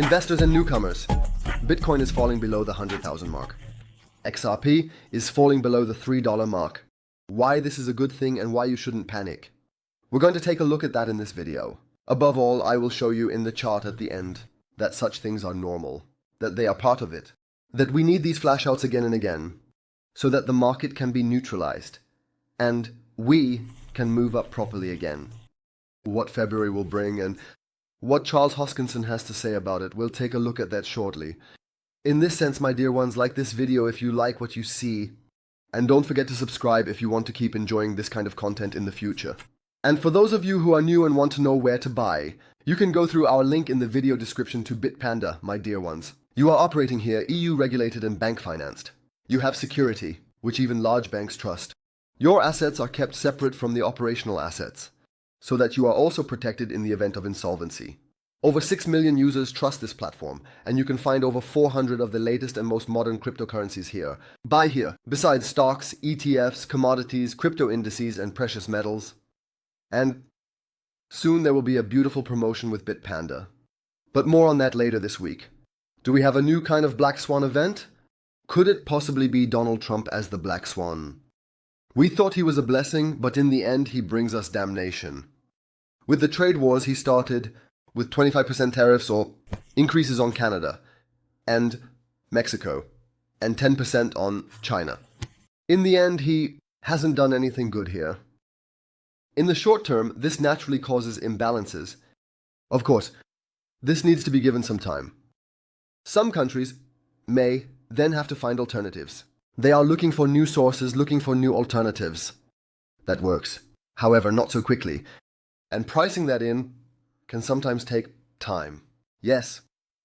Investors and newcomers. Bitcoin is falling below the 100,000 mark. XRP is falling below the $3 mark. Why this is a good thing and why you shouldn't panic. We're going to take a look at that in this video. Above all, I will show you in the chart at the end that such things are normal, that they are part of it, that we need these flashouts again and again, so that the market can be neutralized, and we can move up properly again. What February will bring and what Charles Hoskinson has to say about it, we'll take a look at that shortly. In this sense, my dear ones, like this video if you like what you see, and don't forget to subscribe if you want to keep enjoying this kind of content in the future. And for those of you who are new and want to know where to buy, you can go through our link in the video description to Bitpanda, my dear ones. You are operating here EU regulated and bank financed. You have security, which even large banks trust. Your assets are kept separate from the operational assets, so that you are also protected in the event of insolvency. Over 6 million users trust this platform, and you can find over 400 of the latest and most modern cryptocurrencies here. Buy here, besides stocks, ETFs, commodities, crypto indices, and precious metals. And soon there will be a beautiful promotion with Bitpanda. But more on that later this week. Do we have a new kind of Black Swan event? Could it possibly be Donald Trump as the Black Swan? We thought he was a blessing, but in the end he brings us damnation. With the trade wars he started with 25% tariffs or increases on Canada and Mexico and 10% on China. In the end he hasn't done anything good here. In the short term, this naturally causes imbalances. Of course, this needs to be given some time. Some countries may then have to find alternatives. They are looking for new sources, looking for new alternatives. That works. However, not so quickly. And pricing that in can sometimes take time. Yes,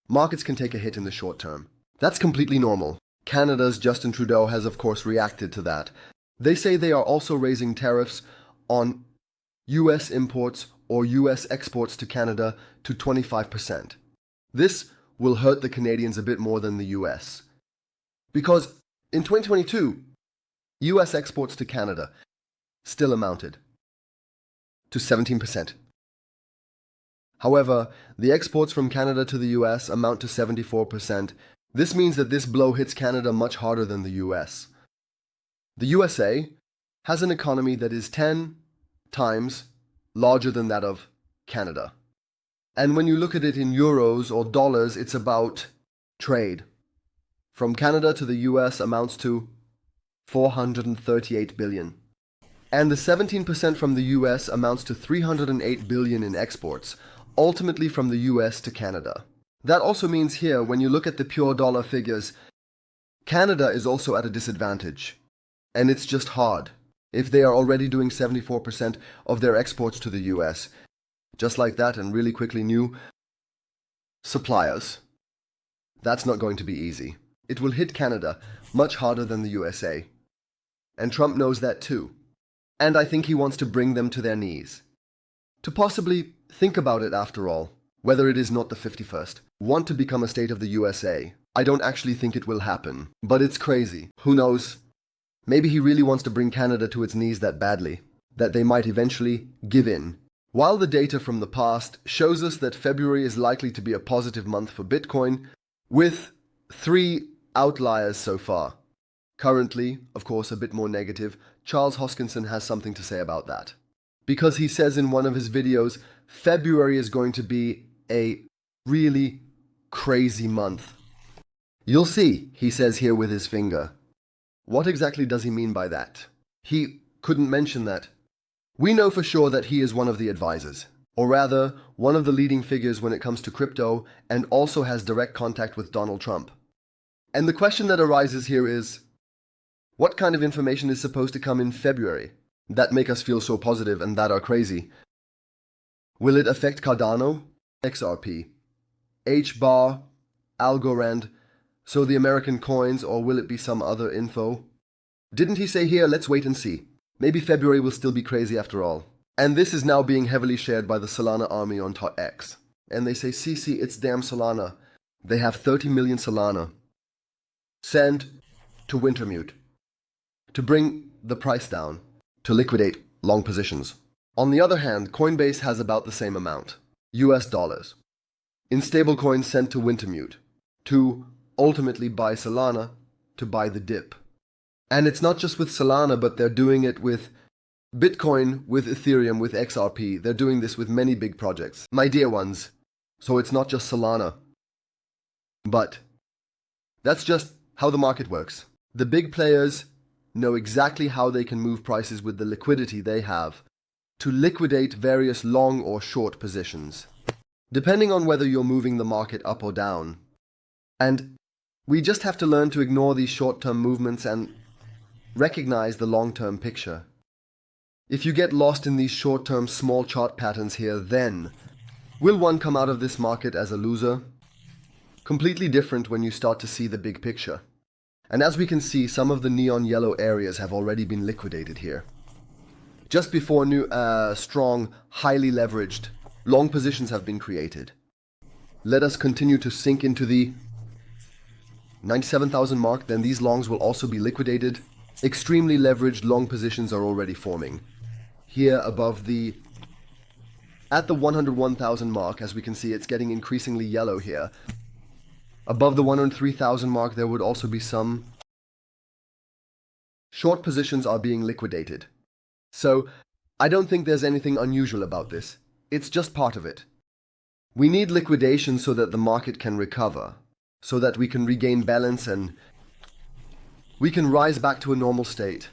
markets can take a hit in the short term. That's completely normal. Canada's Justin Trudeau has of course reacted to that. They say they are also raising tariffs on US imports or US exports to Canada to 25%. This will hurt the Canadians a bit more than the US. Because in 2022, US exports to Canada still amounted to 17%. However, the exports from Canada to the US amount to 74%. This means that this blow hits Canada much harder than the US. The USA has an economy that is 10 times larger than that of Canada. And when you look at it in euros or dollars, it's about trade. From Canada to the US amounts to 438 billion. And the 17% from the US amounts to 308 billion in exports, ultimately from the US to Canada. That also means here, when you look at the pure dollar figures, Canada is also at a disadvantage. And it's just hard. If they are already doing 74% of their exports to the US, just like that, and really quickly new suppliers, that's not going to be easy. It will hit Canada much harder than the USA. And Trump knows that too. And I think he wants to bring them to their knees. To possibly think about it after all, whether it is not the 51st, want to become a state of the USA. I don't actually think it will happen, but it's crazy. Who knows? Maybe he really wants to bring Canada to its knees that badly, that they might eventually give in. While the data from the past shows us that February is likely to be a positive month for Bitcoin, with 3 outliers so far. Currently, of course, a bit more negative, Charles Hoskinson has something to say about that. Because he says in one of his videos, February is going to be a really crazy month. You'll see, he says here with his finger. What exactly does he mean by that? He couldn't mention that. We know for sure that he is one of the advisors, or rather, one of the leading figures when it comes to crypto, and also has direct contact with Donald Trump. And the question that arises here is, what kind of information is supposed to come in February that make us feel so positive and that are crazy? Will it affect Cardano, XRP, HBAR, Algorand, so the American coins, or will it be some other info? Didn't he say here, let's wait and see. Maybe February will still be crazy after all. And this is now being heavily shared by the Solana army on X. And they say, see, it's damn Solana. They have 30 million Solana. Send to Wintermute to bring the price down, to liquidate long positions. On the other hand, Coinbase has about the same amount, US dollars. in stablecoins sent to Wintermute to ultimately buy Solana to buy the dip. And it's not just with Solana, but they're doing it with Bitcoin, with Ethereum, with XRP. They're doing this with many big projects, my dear ones. So it's not just Solana. But that's just how the market works. The big players know exactly how they can move prices with the liquidity they have to liquidate various long or short positions, depending on whether you're moving the market up or down. And we just have to learn to ignore these short-term movements and recognize the long-term picture. If you get lost in these short-term small chart patterns here, then will one come out of this market as a loser? Completely different when you start to see the big picture. And as we can see, some of the neon yellow areas have already been liquidated here. Just before new, strong, highly leveraged, long positions have been created. Let us continue to sink into the 97,000 mark, then these longs will also be liquidated. Extremely leveraged long positions are already forming. Here above at the 101,000 mark, as we can see, it's getting increasingly yellow here. Above the 103,000 mark, there would also be some short positions are being liquidated. So I don't think there's anything unusual about this. It's just part of it. We need liquidation so that the market can recover, so that we can regain balance and we can rise back to a normal state.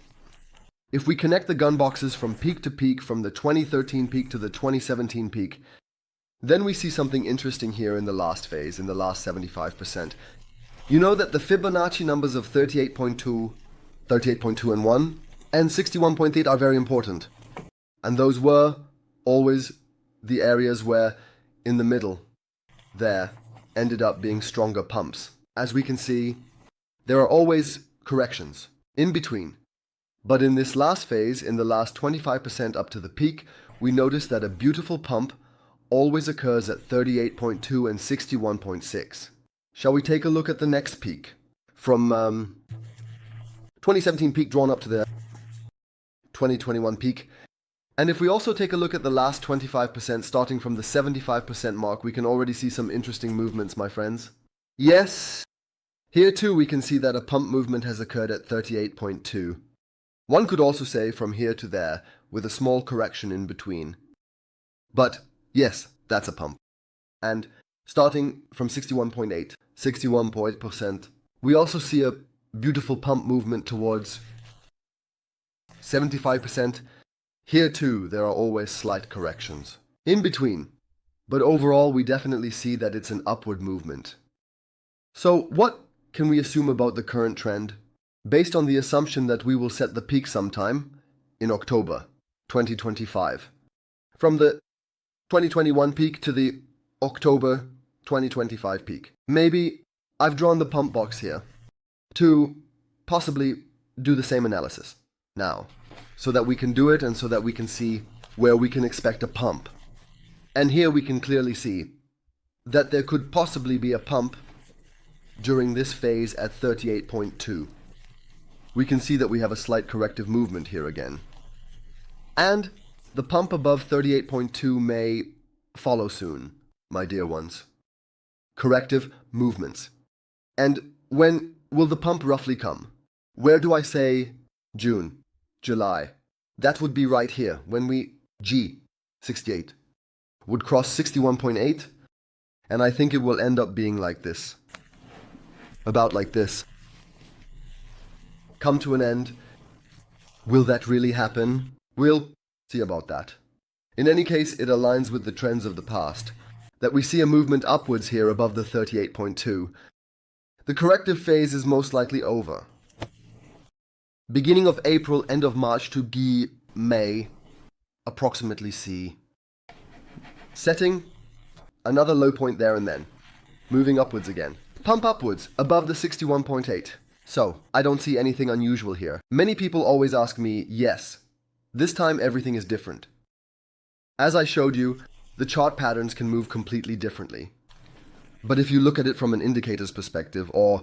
If we connect the gun boxes from peak to peak, from the 2013 peak to the 2017 peak, then we see something interesting here in the last phase, in the last 75%. You know that the Fibonacci numbers of 38.2, 38.2 and 1, and 61.8 are very important. And those were always the areas where, in the middle, there, ended up being stronger pumps. As we can see, there are always corrections in between. But in this last phase, in the last 25% up to the peak, we notice that a beautiful pump always occurs at 38.2 and 61.6. Shall we take a look at the next peak? From 2017 peak drawn up to the 2021 peak. And if we also take a look at the last 25%, starting from the 75% mark, we can already see some interesting movements, my friends. Yes, here too we can see that a pump movement has occurred at 38.2. One could also say from here to there, with a small correction in between. But yes, that's a pump. And starting from 61.8, 61.8%, we also see a beautiful pump movement towards 75%. Here too, there are always slight corrections in between. But overall, we definitely see that it's an upward movement. So what can we assume about the current trend? Based on the assumption that we will set the peak sometime in October 2025. From the 2021 peak to the October 2025 peak. Maybe I've drawn the pump box here to possibly do the same analysis now, so that we can do it and so that we can see where we can expect a pump. And here we can clearly see that there could possibly be a pump during this phase at 38.2. We can see that we have a slight corrective movement here again. And the pump above 38.2 may follow soon, my dear ones. Corrective movements. And when will the pump roughly come? Where do I say June, July? That would be right here, when we, G68, would cross 61.8, and I think it will end up being like this. About like this. Come to an end. Will that really happen? We'll see about that. In any case, it aligns with the trends of the past, that we see a movement upwards here above the 38.2. The corrective phase is most likely over. Beginning of April, end of March to May, approximately C. Setting another low point there and then. Moving upwards again. Pump upwards, above the 61.8. So, I don't see anything unusual here. Many people always ask me, yes, this time everything is different. As I showed you, the chart patterns can move completely differently. But if you look at it from an indicator's perspective or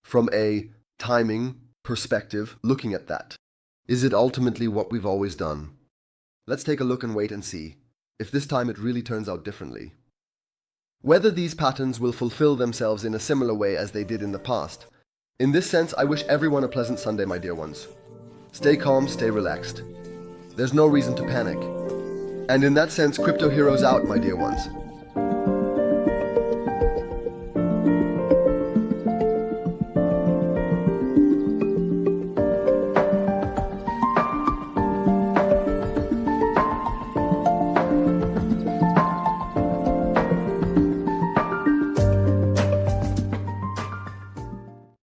from a timing perspective, looking at that, is it ultimately what we've always done? Let's take a look and wait and see if this time it really turns out differently. Whether these patterns will fulfill themselves in a similar way as they did in the past. In this sense, I wish everyone a pleasant Sunday, my dear ones. Stay calm, stay relaxed. There's no reason to panic. And in that sense, crypto heroes out, my dear ones.